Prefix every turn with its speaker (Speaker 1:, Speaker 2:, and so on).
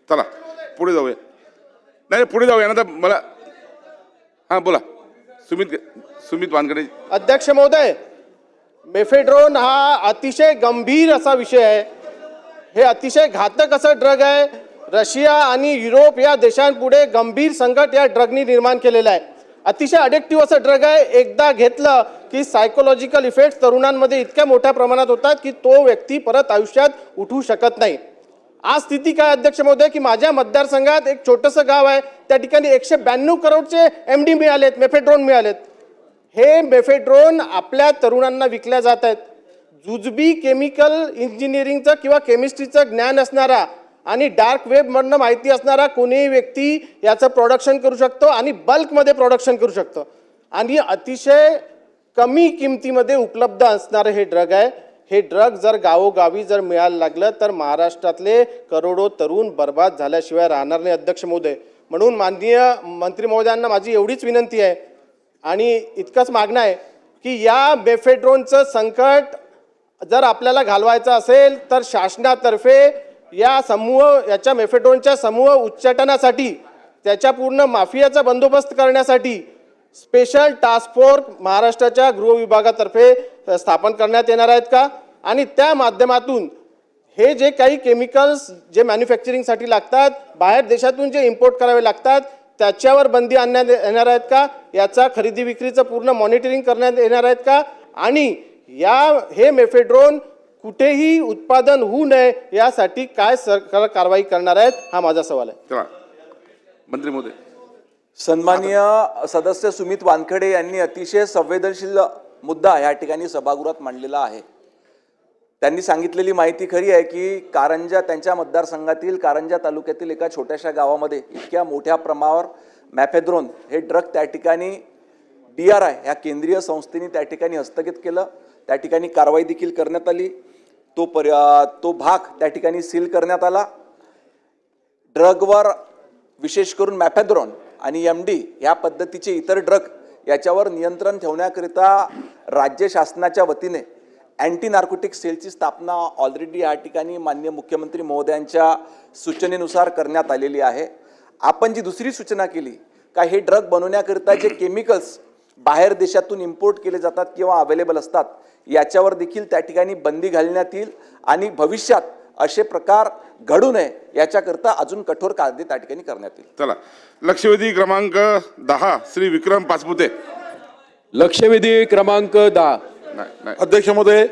Speaker 1: चला पुढे जाऊया. नाही पुढे जाऊया ना, तर मला हां बोला. सुमित वानखेडे.
Speaker 2: अध्यक्ष महोदय, मेफेड्रोन हा अतिशय गंभीर असा विषय आहे. हे अतिशय घातक असं ड्रग आहे. रशिया आणि युरोप या देशांपुढे गंभीर संकट या ड्रगनी निर्माण केलेलं आहे. अतिशय अडिक्टिव्ह असं ड्रग आहे. एकदा घेतलं की सायकोलॉजिकल इफेक्ट्स तरुणांमध्ये इतक्या मोठ्या प्रमाणात होतात की तो व्यक्ती परत आयुष्यात उठू शकत नाही. आज स्थिती काय अध्यक्ष महोदय की माझ्या मतदारसंघात एक छोटंसं गाव आहे, त्या ठिकाणी 192 करोडचे MD मिळालेत, मेफेड्रोन मिळालेत. हे मेफेड्रोन आपल्या तरुणांना विकल्या जात आहेत. जुजबी केमिकल इंजिनिअरिंगचं किंवा केमिस्ट्रीचं ज्ञान असणारा आणि डार्क वेबमधनं माहिती असणारा कोणीही व्यक्ती याचं प्रोडक्शन करू शकतो आणि बल्कमध्ये प्रोडक्शन करू शकतो. आणि अतिशय कमी किमतीमध्ये उपलब्ध असणारं हे ड्रग आहे. हे ड्रग जर गावोगावी जर मिळायला लागलं तर महाराष्ट्रातले करोडो तरुण बर्बाद झाल्याशिवाय राहणार नाही अध्यक्ष महोदय. म्हणून माननीय मंत्री महोदयांना माझी एवढीच विनंती आहे आणि इतकंच मागणं आहे की या मेफेड्रोनचं संकट जर आपल्याला घालवायचं असेल तर शासनातर्फे याच्या मेफेड्रोनच्या समूह उच्चाटनासाठी, त्याच्या पूर्ण माफियाचा बंदोबस्त करण्यासाठी स्पेशल टास्क फोर्स महाराष्ट्राच्या गृह विभागातर्फे स्थापन करण्यात येणार आहेत का? आणि त्या माध्यमातून हे जे काही केमिकल्स जे मॅन्युफॅक्चरिंगसाठी लागतात, बाहेर देशातून जे इम्पोर्ट करावे लागतात, त्याच्यावर बंदी आणण्यात येणार आहेत का? याचा खरेदी विक्रीचं पूर्ण मॉनिटरिंग करण्यात येणार आहेत का? आणि हे मेफेड्रोन कुठेही उत्पादन होऊ नये यासाठी काय सरकार कारवाई करणार आहेत, हा माझा सवाल आहे.
Speaker 1: चला मंत्री महोदय.
Speaker 3: सन्माननीय सदस्य सुमित वानखेडे यांनी अतिशय संवेदनशील मुद्दा या ठिकाणी सभागृहात मांडलेला आहे. त्यांनी सांगितलेली माहिती खरी आहे की कारंजा, त्यांच्या मतदारसंघातील कारंजा तालुक्यातील एका छोट्याशा गावामध्ये इतक्या मोठ्या प्रमाणावर मॅफेड्रोन हे ड्रग त्या ठिकाणी DRI ह्या केंद्रीय संस्थेने त्या ठिकाणी हस्तगत केलं. त्या ठिकाणी कारवाई देखील करण्यात आली. तो भाग त्या ठिकाणी सील करण्यात आला. ड्रगवर विशेष करून मॅफेड्रोन आणि MD या पद्धतीचे इतर ड्रग याच्यावर नियंत्रण ठेवण्याकरिता राज्य शासनाच्या वतीने अँटी नार्कोटिक सेलची स्थापना ऑलरेडी या ठिकाणी माननीय मुख्यमंत्री महोदयांच्या सूचनेनुसार करण्यात आलेली आहे. आपण जी दुसरी सूचना केली का हे ड्रग बनवण्याकरिता जे केमिकल्स बाहेर देशातून इम्पोर्ट केले जातात किंवा अवेलेबल असतात याच्यावर देखील त्या ठिकाणी बंदी घालण्यात येईल आणि भविष्यात असे प्रकार घडू नये याच्याकरता अजून कठोर कायदे त्या ठिकाणी करण्यात येईल.
Speaker 1: चला लक्षवेधी क्रमांक 10 श्री विक्रम पाचपुते.
Speaker 4: लक्षवेधी क्रमांक 10.
Speaker 1: नाही
Speaker 5: अध्यक्ष महोदय.